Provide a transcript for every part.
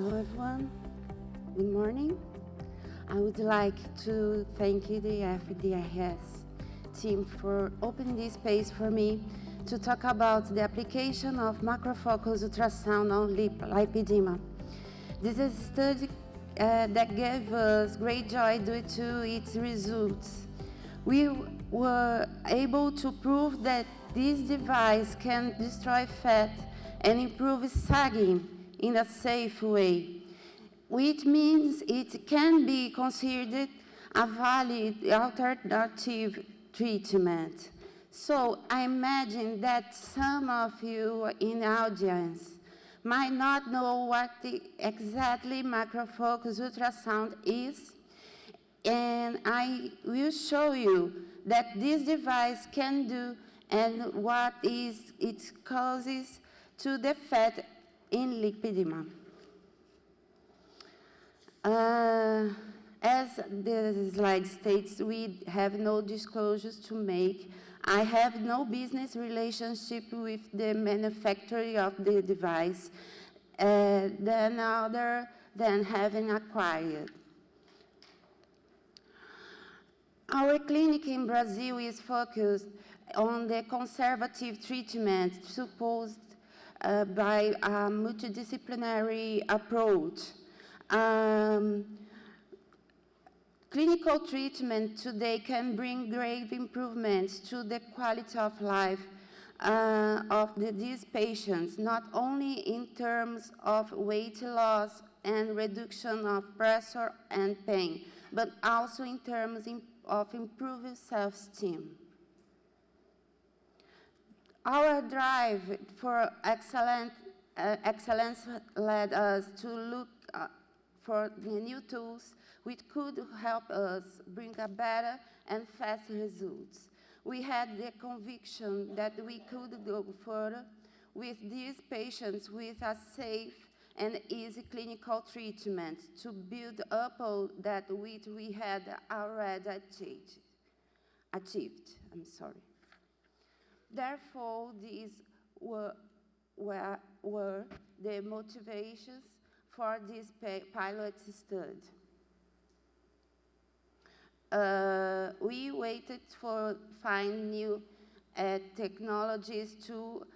Hello everyone, good morning. I would like to thank the FDIS team for opening this space for me to talk about the application of macrofocused ultrasound on lipedema. This is a study that gave us great joy due to its results. We were able to prove that this device can destroy fat and improve sagging in a safe way, which means it can be considered a valid alternative treatment. So I imagine that some of you in the audience might not know what exactly macrofocused ultrasound is, and I will show you that this device can do and what is its causes to the fat in lipedema. As the slide states, we have no disclosures to make. I have no business relationship with the manufacturer of the device other than having acquired. Our clinic in Brazil is focused on the conservative treatment supposed by a multidisciplinary approach. Clinical treatment today can bring grave improvements to the quality of life of these patients, not only in terms of weight loss and reduction of pressure and pain, but also in terms of improved self-esteem. Our drive for excellence led us to look for the new tools which could help us bring a better and faster results. We had the conviction that we could go further with these patients with a safe and easy clinical treatment to build upon that which we had already achieved. Therefore, these were the motivations for this pilot study. We waited for find new technologies to,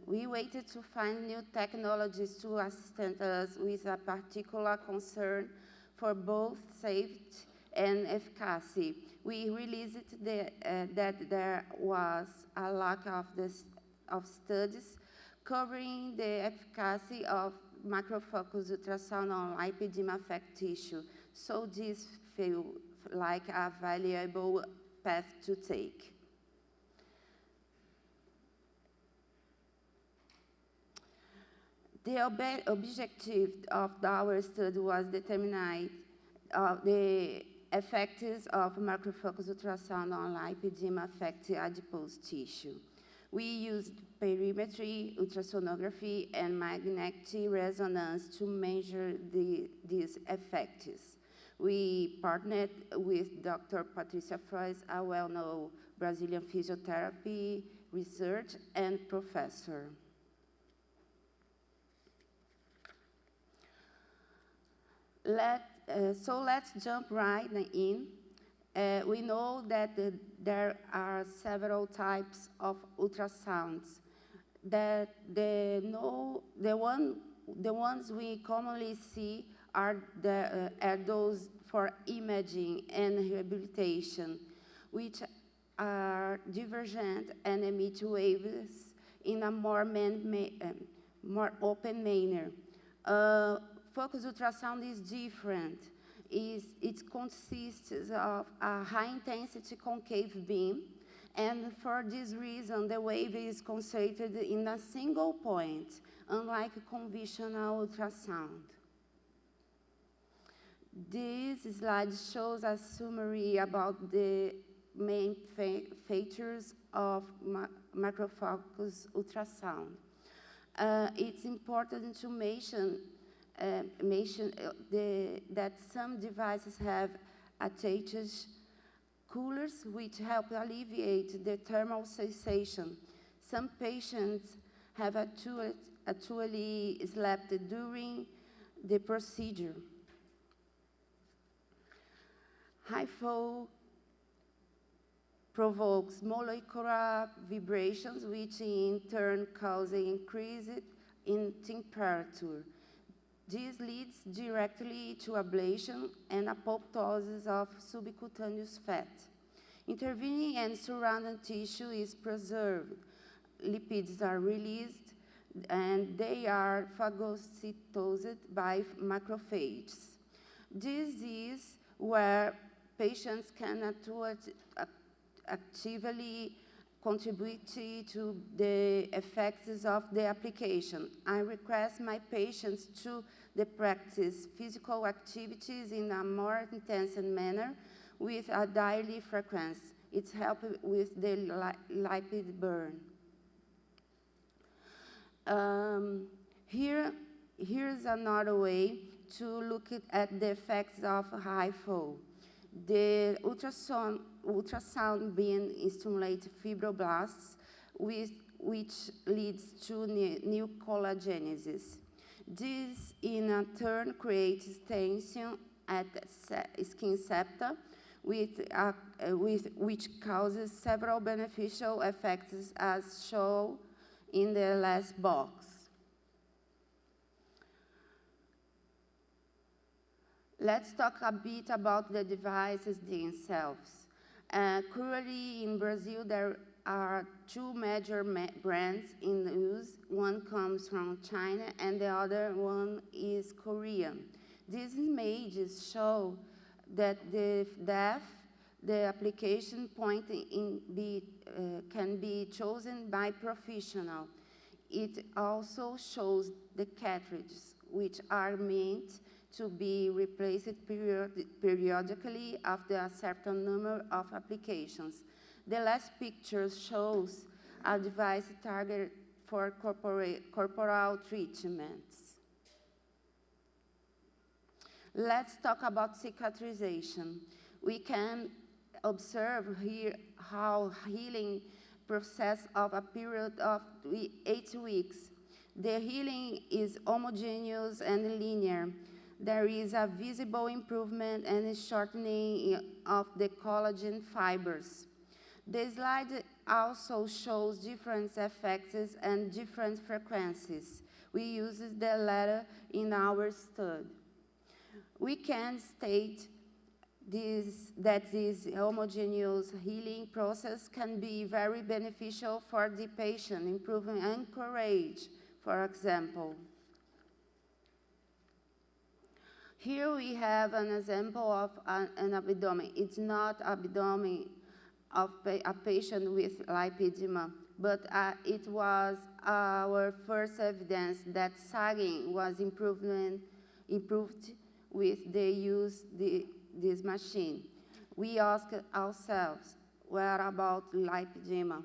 we waited to find new technologies to assist us with a particular concern for both safety and efficacy. We realized that there was a lack of studies covering the efficacy of macrofocused ultrasound on lipedema affected tissue, so this felt like a valuable path to take. The objective of our study was determine the effects of macrofocused ultrasound on lipedema affected adipose tissue. We used perimetry, ultrasonography, and magnetic resonance to measure these effects. We partnered with Dr. Patricia Frois, a well-known Brazilian physiotherapy research and professor. So let's jump right in. We know that there are several types of ultrasounds. The ones we commonly see are those for imaging and rehabilitation, which are divergent and emit waves in a more open manner. Focused ultrasound is different. It consists of a high-intensity concave beam, and for this reason, the wave is concentrated in a single point, unlike conventional ultrasound. This slide shows a summary about the main features of macrofocused ultrasound. It's important to mention that some devices have attached coolers which help alleviate the thermal sensation, some patients have actually slept during the procedure. High flow provokes molecular vibrations, which in turn cause an increase in temperature. This leads directly to ablation and apoptosis of subcutaneous fat. Intervening and surrounding tissue is preserved. Lipids are released, and they are phagocytosed by macrophages. This is where patients can actively contribute to the effects of the application. I request my patients to practice physical activities in a more intense manner with a daily frequency. It helps with the lipid burn. Here's another way to look at the effects of high flow. The ultrasound beam stimulates fibroblasts, which leads to new collagenesis. This, in turn, creates tension at skin septa, which causes several beneficial effects as shown in the last box. Let's talk a bit about the devices themselves. Currently in Brazil, there are two major brands in use. One comes from China and the other one is Korean. These images show that the application point can be chosen by professional. It also shows the cartridges, which are meant to be replaced periodically after a certain number of applications. The last picture shows a device targeted for corporal treatments. Let's talk about cicatrization. We can observe here how healing process of a period of 8 weeks. The healing is homogeneous and linear. There is a visible improvement and shortening of the collagen fibers. The slide also shows different effects and different frequencies. We use the latter in our study. We can state that this homogeneous healing process can be very beneficial for the patient, improving anchorage, for example. Here we have an example of an abdomen. It's not abdomen of a patient with lipedema, but it was our first evidence that sagging was improved with the use this machine. We asked ourselves, what about lipedema?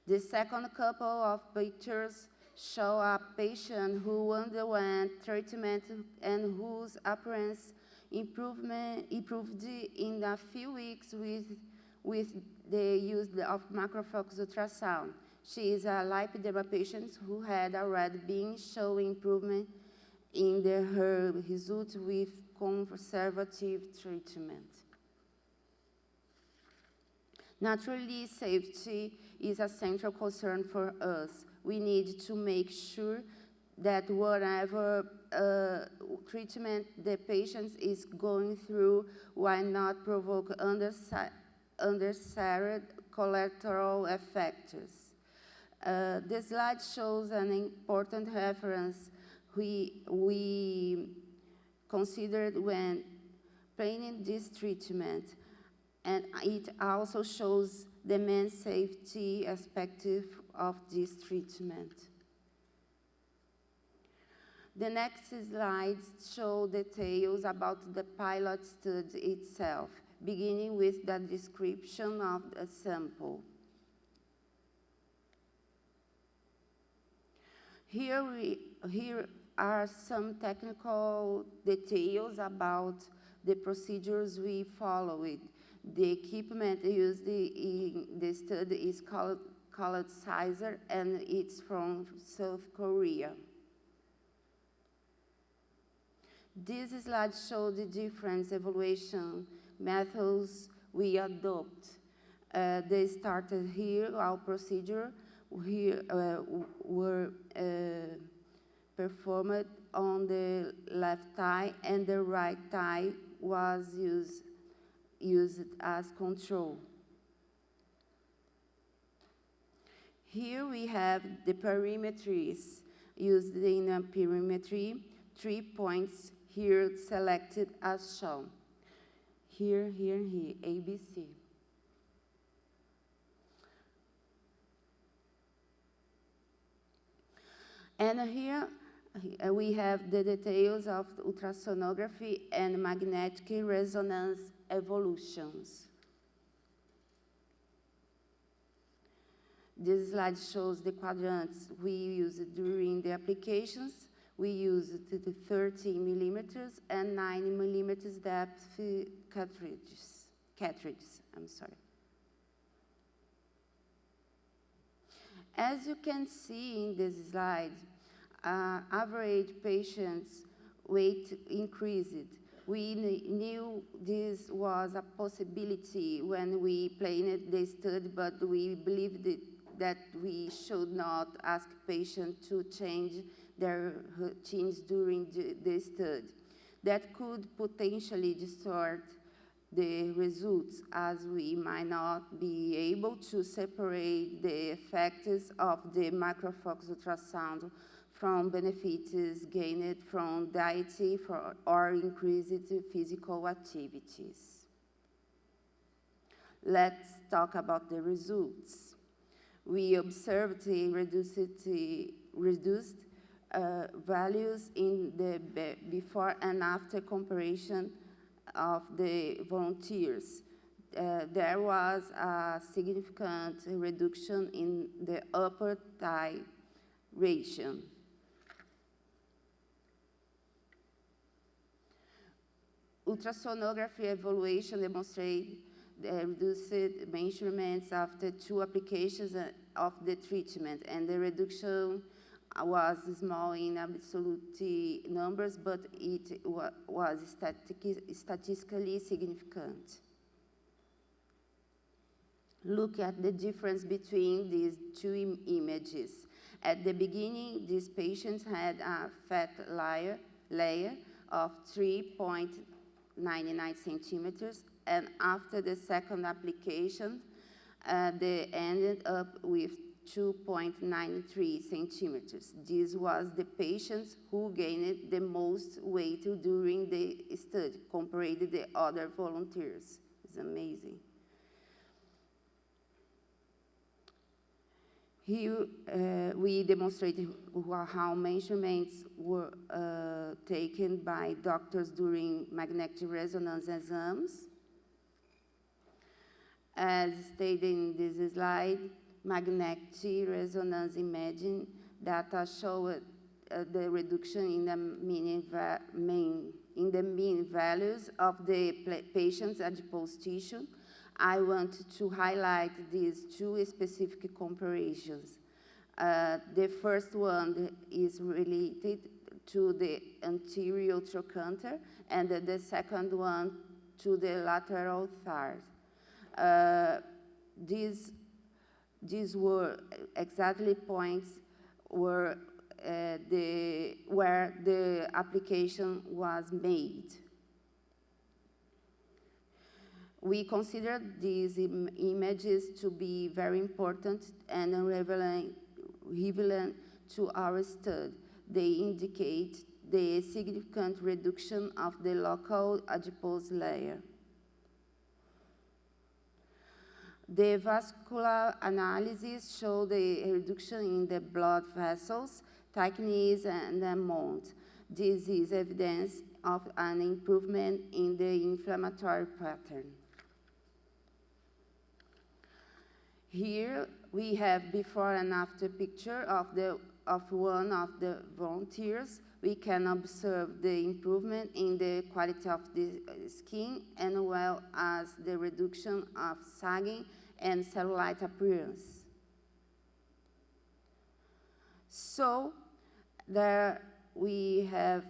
The second couple of pictures show a patient who underwent treatment and whose appearance improved in a few weeks with the use of macrofocused ultrasound. She is a lipedema patient who had already been showing improvement in her results with conservative treatment. Naturally, safety is a central concern for us. We need to make sure that whatever treatment the patient is going through will not provoke undesired collateral effects. The slide shows an important reference we considered when planning this treatment, and it also shows the main safety aspect of this treatment. The next slides show details about the pilot study itself, beginning with the description of the sample. Here are some technical details about the procedures we followed. The equipment used in the study is called Scizer, and it's from South Korea. This slide shows the different evaluation methods we adopt. They started here, our procedure here were performed on the left thigh, and the right thigh was used as control. Here we have the perimetries used in a perimetry, 3 points here selected as shown. Here, A, B, C. And here we have the details of ultrasonography and magnetic resonance evolutions. This slide shows the quadrants we used during the applications. We used the 30 millimeters and 9 millimeters depth cartridges. As you can see in this slide, average patient's weight increased. We knew this was a possibility when we planned the study, but we believed that we should not ask patients to change their routines during the study. That could potentially distort the results, as we might not be able to separate the effects of the macrofocused ultrasound from benefits gained from diet or increased physical activities. Let's talk about the results. We observed the reduced values in the before and after comparison of the volunteers. There was a significant reduction in the upper thigh ratio. Ultrasonography evaluation demonstrated the reduced measurements after 2 applications of the treatment, and the reduction was small in absolute numbers, but it was statistically significant. Look at the difference between these 2 images. At the beginning, these patients had a fat layer of 3.99 centimeters, and after the second application, they ended up with 2.93 centimeters. This was the patients who gained the most weight during the study compared to the other volunteers. It's amazing. Here we demonstrated how measurements were taken by doctors during magnetic resonance exams. As stated in this slide, magnetic resonance imaging data showed the reduction in the mean values of the patient's adipose tissue. I want to highlight these 2 specific comparisons. The first one is related to the anterior trochanter, and the second one to the lateral thigh. These were exactly points where the application was made. We consider these images to be very important and relevant to our study. They indicate the significant reduction of the local adipose layer. The vascular analysis showed the reduction in the blood vessels, thickness, and amount. This is evidence of an improvement in the inflammatory pattern. Here we have before and after picture of one of the volunteers. We can observe the improvement in the quality of the skin, as well as the reduction of sagging and cellulite appearance. So there we have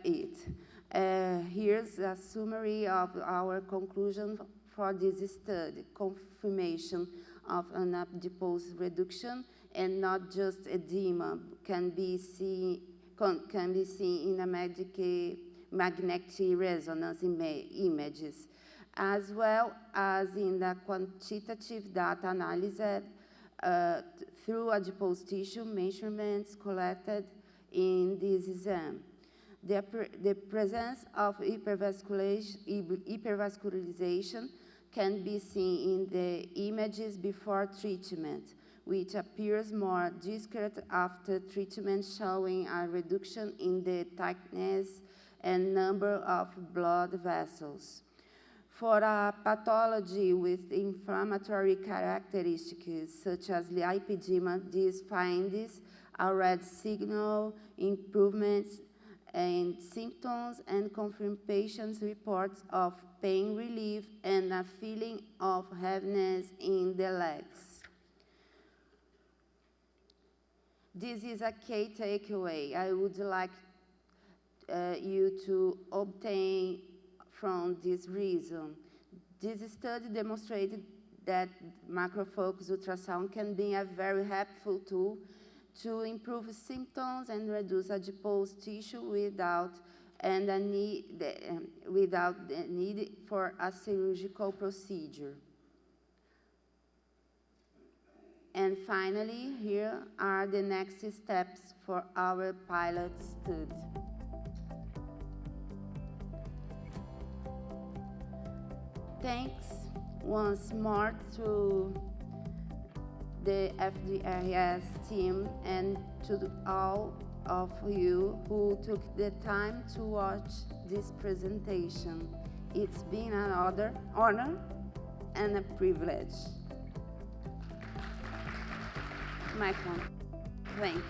it. Here's a summary of our conclusion for this study: confirmation of an adipose reduction and not just edema can be seen in a magnetic resonance images, as well as in the quantitative data analysis through adipose tissue measurements collected in this exam. The presence of hypervascularization can be seen in the images before treatment, which appears more discrete after treatment, showing a reduction in the thickness and number of blood vessels. For a pathology with inflammatory characteristics, such as lipedema, these findings already signal improvements in symptoms and confirm patients' reports of pain relief and a feeling of heaviness in the legs. This is a key takeaway I would like you to obtain from this reason. This study demonstrated that macrofocused ultrasound can be a very helpful tool to improve symptoms and reduce adipose tissue without the need for a surgical procedure. And finally, here are the next steps for our pilot study. Thanks once more to the FDRS team and to all of you who took the time to watch this presentation. It's been an honor and a privilege. Michael, thank you.